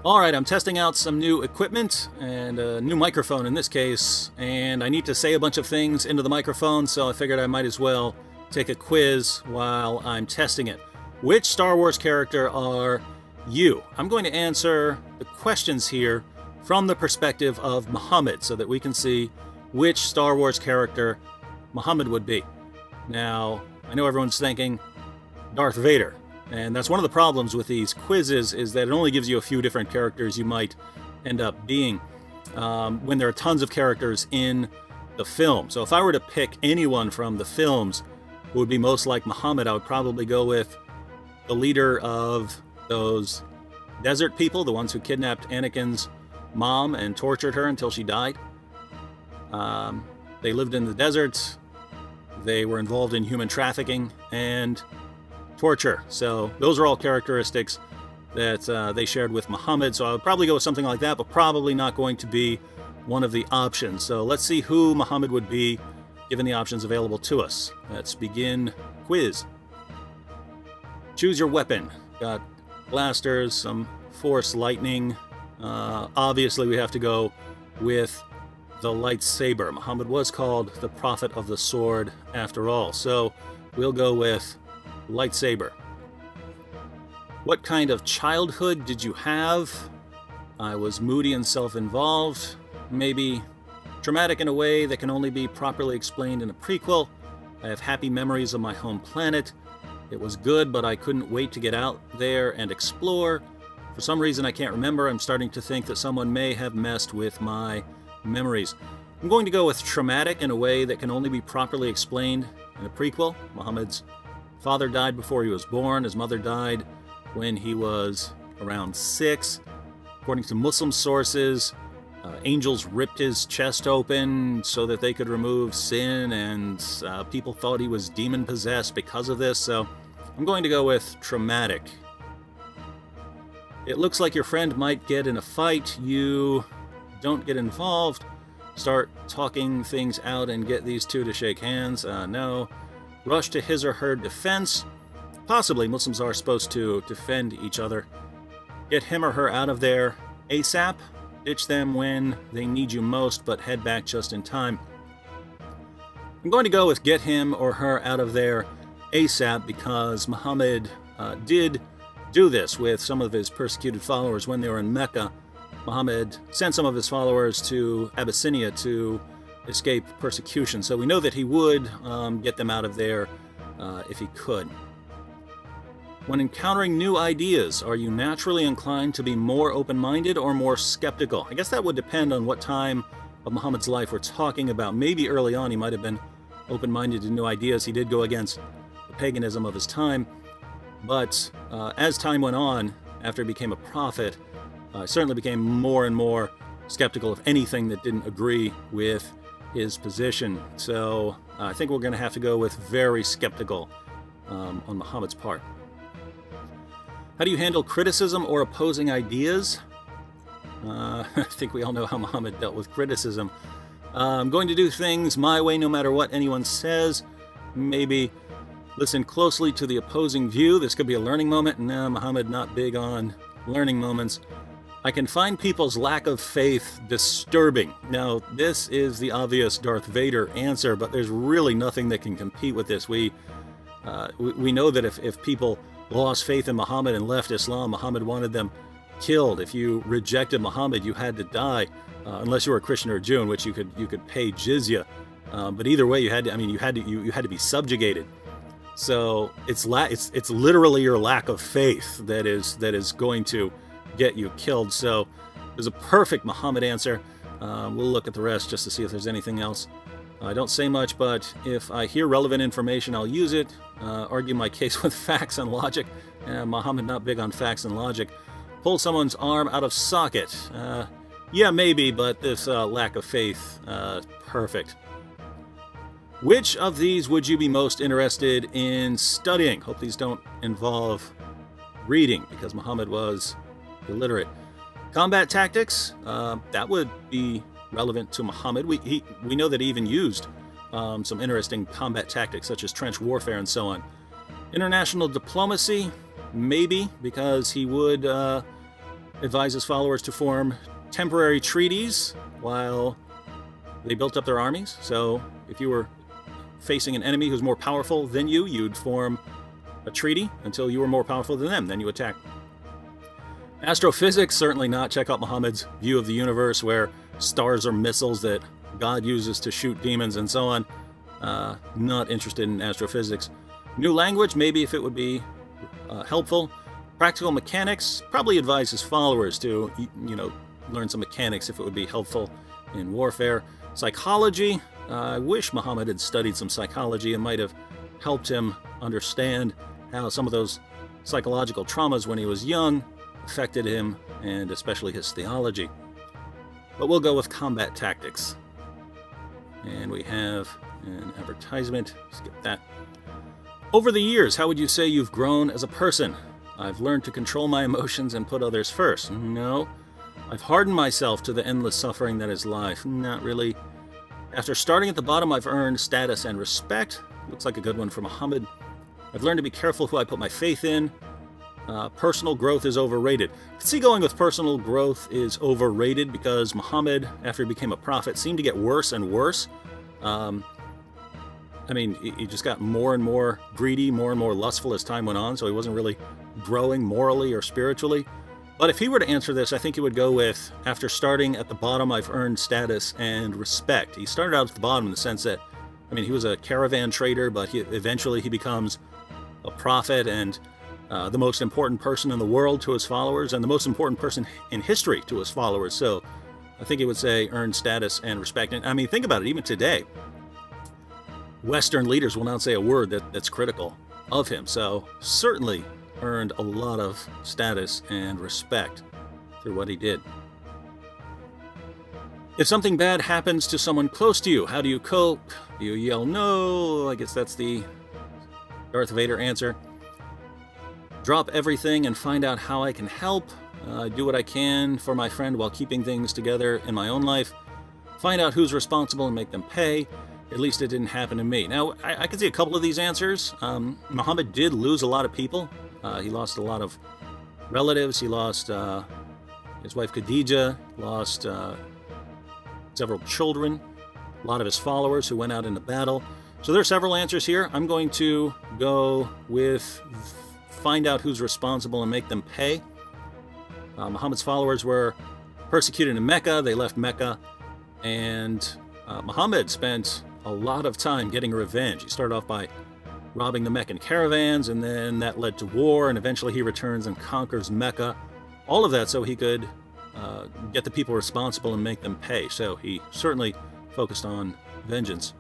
Alright, I'm testing out some new equipment and a new microphone in this case, and I need to say a bunch of things into the microphone, so I figured I might as well take a quiz while I'm testing it. Which Star Wars character are you? I'm going to answer the questions here from the perspective of Muhammad so that we can see which Star Wars character Muhammad would be. Now, I know everyone's thinking Darth Vader. And that's one of the problems with these quizzes, is that it only gives you a few different characters you might end up being when there are tons of characters in the film. So if I were to pick anyone from the films who would be most like Muhammad, I would probably go with the leader of those desert people, the ones who kidnapped Anakin's mom and tortured her until she died. They lived in the desert. They were involved in human trafficking and torture. So those are all characteristics that they shared with Muhammad. So I would probably go with something like that, but probably not going to be one of the options. So let's see who Muhammad would be given the options available to us. Let's begin quiz. Choose your weapon. Got blasters, some force lightning. Obviously we have to go with the lightsaber. Muhammad was called the Prophet of the Sword after all. So we'll go with lightsaber. What kind of childhood did you have? I was moody and self-involved. Maybe traumatic in a way that can only be properly explained in a prequel. I have happy memories of my home planet. It was good, but I couldn't wait to get out there and explore. For some reason I can't remember. I'm starting to think that someone may have messed with my memories. I'm going to go with traumatic in a way that can only be properly explained in a prequel. Muhammad's father died before he was born. His mother died when he was around 6. According to Muslim sources, angels ripped his chest open so that they could remove sin, and people thought he was demon-possessed because of this, so I'm going to go with traumatic. It looks like your friend might get in a fight. You don't get involved. Start talking things out and get these two to shake hands. No. Rush to his or her defense. Possibly, Muslims are supposed to defend each other. Get him or her out of there ASAP. Ditch them when they need you most, but head back just in time. I'm going to go with get him or her out of there ASAP because Muhammad did do this with some of his persecuted followers when they were in Mecca. Muhammad sent some of his followers to Abyssinia to escape persecution. So we know that he would get them out of there if he could. When encountering new ideas, are you naturally inclined to be more open-minded or more skeptical? I guess that would depend on what time of Muhammad's life we're talking about. Maybe early on he might have been open-minded to new ideas. He did go against the paganism of his time. But as time went on, after he became a prophet, certainly became more and more skeptical of anything that didn't agree with his position. So I think we're going to have to go with very skeptical on Muhammad's part. How do you handle criticism or opposing ideas? I think we all know how Muhammad dealt with criticism. I'm going to do things my way no matter what anyone says. Maybe listen closely to the opposing view. This could be a learning moment. No, Muhammad not big on learning moments. I can find people's lack of faith disturbing. Now, this is the obvious Darth Vader answer, but there's really nothing that can compete with this. We know that if people lost faith in Muhammad and left Islam, Muhammad wanted them killed. If you rejected Muhammad, you had to die, unless you were a Christian or a Jew, in which you could pay jizya. But either way, you had to be subjugated. So it's literally your lack of faith that is going to get you killed. So there's a perfect Muhammad answer. We'll look at the rest just to see if there's anything else. I don't say much, but if I hear relevant information, I'll use it. Argue my case with facts and logic. Muhammad not big on facts and logic. Pull someone's arm out of socket. Yeah, maybe, but this lack of faith, perfect. Which of these would you be most interested in studying? Hope these don't involve reading, because Muhammad was illiterate. Combat tactics, that would be relevant to Muhammad. We know that he even used some interesting combat tactics, such as trench warfare and so on. International diplomacy, maybe, because he would advises followers to form temporary treaties while they built up their armies. So if you were facing an enemy who's more powerful than you, you'd form a treaty until you were more powerful than them. Then you attack. Astrophysics, certainly not. Check out Muhammad's view of the universe, where stars are missiles that God uses to shoot demons and so on. Not interested in astrophysics. New language, maybe if it would be helpful. Practical mechanics, probably advise his followers to, learn some mechanics if it would be helpful in warfare. Psychology, I wish Muhammad had studied some psychology. It might have helped him understand how some of those psychological traumas when he was young affected him, and especially his theology. But we'll go with combat tactics. And we have an advertisement. Skip that. Over the years, how would you say you've grown as a person? I've learned to control my emotions and put others first. No. I've hardened myself to the endless suffering that is life. Not really. After starting at the bottom, I've earned status and respect. Looks like a good one for Muhammad. I've learned to be careful who I put my faith in. Personal growth is overrated. I can see going with personal growth is overrated because Muhammad, after he became a prophet, seemed to get worse and worse. He just got more and more greedy, more and more lustful as time went on, so he wasn't really growing morally or spiritually. But if he were to answer this, I think he would go with, after starting at the bottom, I've earned status and respect. He started out at the bottom in the sense that, he was a caravan trader, but eventually he becomes a prophet and the most important person in the world to his followers, and the most important person in history to his followers. So I think he would say earned status and respect. And think about it, even today, Western leaders will not say a word that's critical of him. So certainly earned a lot of status and respect through what he did. If something bad happens to someone close to you, how do you cope? Do you yell no? I guess that's the Darth Vader answer. Drop everything and find out how I can help. Do what I can for my friend while keeping things together in my own life. Find out who's responsible and make them pay. At least it didn't happen to me. Now, I can see a couple of these answers. Muhammad did lose a lot of people. He lost a lot of relatives. He lost his wife Khadija, lost several children, a lot of his followers who went out into battle. So there are several answers here. I'm going to go with find out who's responsible and make them pay. Muhammad's followers were persecuted in Mecca. They left Mecca, and Muhammad spent a lot of time getting revenge. He started off by robbing the Meccan caravans, and then that led to war, and eventually he returns and conquers Mecca. All of that so he could get the people responsible and make them pay. So he certainly focused on vengeance.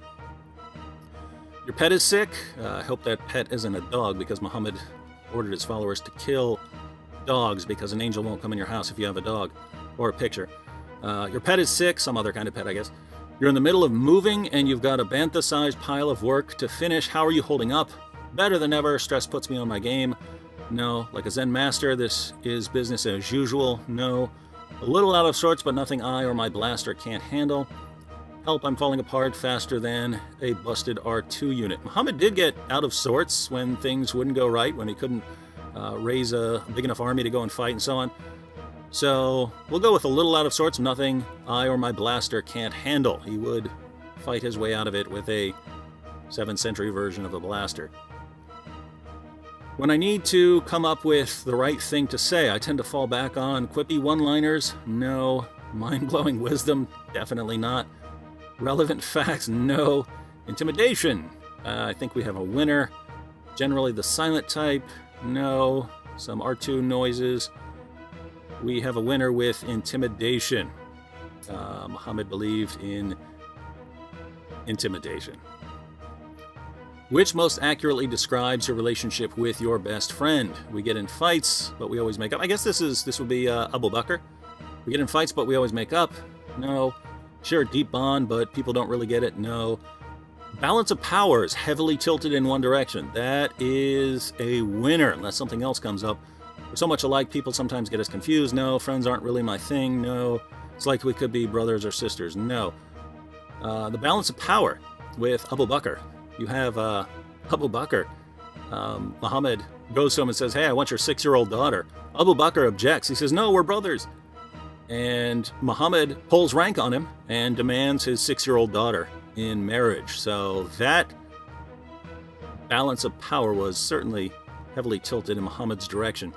Your pet is sick. I hope that pet isn't a dog, because Muhammad ordered his followers to kill dogs because an angel won't come in your house if you have a dog or a picture. Your pet is sick, some other kind of pet, I guess. You're in the middle of moving and you've got a bantha-sized pile of work to finish. How are you holding up? Better than ever. Stress puts me on my game. No. Like a Zen master, this is business as usual. No. A little out of sorts, but nothing I or my blaster can't handle. Help, I'm falling apart faster than a busted R2 unit. Muhammad did get out of sorts when things wouldn't go right, when he couldn't raise a big enough army to go and fight and so on. So we'll go with a little out of sorts, nothing I or my blaster can't handle. He would fight his way out of it with a 7th century version of a blaster. When I need to come up with the right thing to say, I tend to fall back on quippy one-liners. No. Mind-blowing wisdom? Definitely not. Relevant facts? No. Intimidation? I think we have a winner. Generally the silent type? No. Some R2 noises? We have a winner with intimidation. Muhammad believed in intimidation. Which most accurately describes your relationship with your best friend? We get in fights, but we always make up. I guess this would be Abu Bakr. We get in fights, but we always make up. No. Sure, deep bond, but people don't really get it. No. Balance of power is heavily tilted in one direction. That is a winner, unless something else comes up. We're so much alike, people sometimes get us confused. No. Friends aren't really my thing. No. It's like we could be brothers or sisters. No. The balance of power with Abu Bakr. You have Abu Bakr Muhammad goes to him and says, hey, I want your 6-year-old daughter. Abu Bakr objects. He says, no, we're brothers. And Muhammad pulls rank on him and demands his 6-year-old daughter in marriage. So that balance of power was certainly heavily tilted in Muhammad's direction.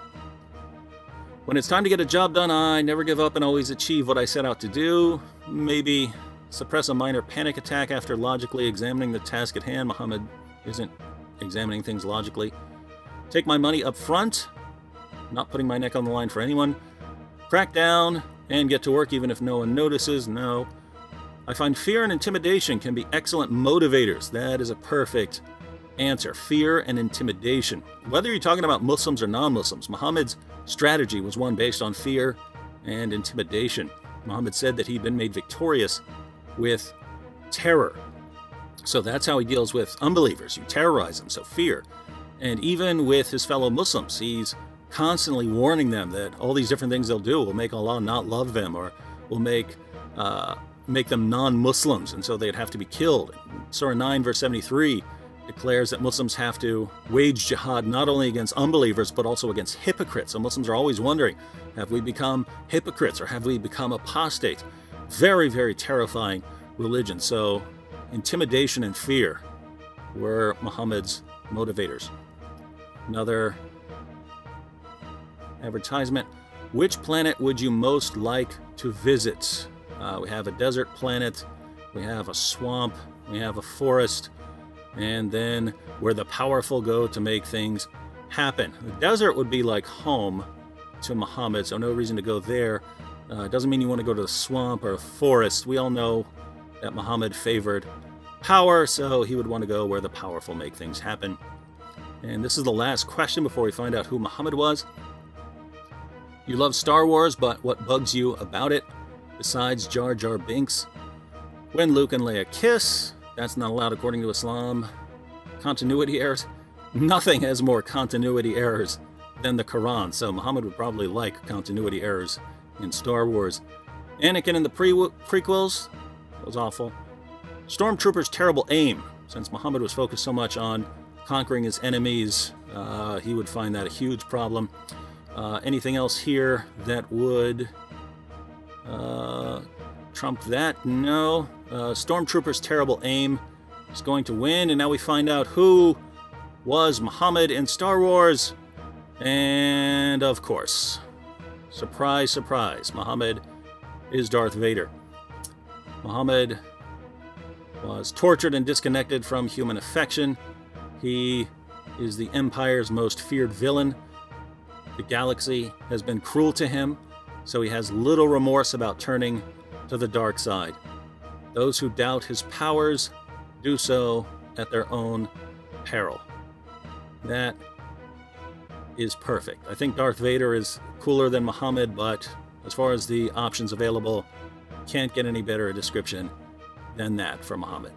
When it's time to get a job done, I never give up and always achieve what I set out to do. Maybe suppress a minor panic attack after logically examining the task at hand. Muhammad isn't examining things logically. Take my money up front, not putting my neck on the line for anyone. Crack down and get to work even if no one notices. No. I find fear and intimidation can be excellent motivators. That is a perfect answer. Fear and intimidation. Whether you're talking about Muslims or non-Muslims, Muhammad's strategy was one based on fear and intimidation. Muhammad said that he'd been made victorious with terror. So that's how he deals with unbelievers. You terrorize them, so fear. And even with his fellow Muslims, he's constantly warning them that all these different things they'll do will make Allah not love them, or will make them non-Muslims, and so they'd have to be killed. Surah 9, verse 73 declares that Muslims have to wage jihad not only against unbelievers, but also against hypocrites. So Muslims are always wondering, have we become hypocrites or have we become apostates? Very, very terrifying religion. So intimidation and fear were Muhammad's motivators. Another advertisement. Which planet would you most like to visit? We have a desert planet, we have a swamp, we have a forest, and then where the powerful go to make things happen. The desert would be like home to Muhammad, so no reason to go there. It doesn't mean you want to go to the swamp or a forest. We all know that Muhammad favored power, so he would want to go where the powerful make things happen. And this is the last question before we find out who Muhammad was. You love Star Wars, but what bugs you about it, besides Jar Jar Binks? When Luke and Leia kiss, that's not allowed according to Islam. Continuity errors? Nothing has more continuity errors than the Quran, so Muhammad would probably like continuity errors in Star Wars. Anakin in the prequels was awful. Stormtroopers' terrible aim. Since Muhammad was focused so much on conquering his enemies, he would find that a huge problem. Anything else here that would trump that? No. Stormtroopers' terrible aim is going to win, and now we find out who was Muhammad in Star Wars. And of course, surprise, surprise, Muhammad is Darth Vader. Muhammad was tortured and disconnected from human affection. He is the Empire's most feared villain. The galaxy has been cruel to him, so he has little remorse about turning to the dark side. Those who doubt his powers do so at their own peril. That is perfect. I think Darth Vader is cooler than Muhammad, but as far as the options available, can't get any better a description than that for Muhammad.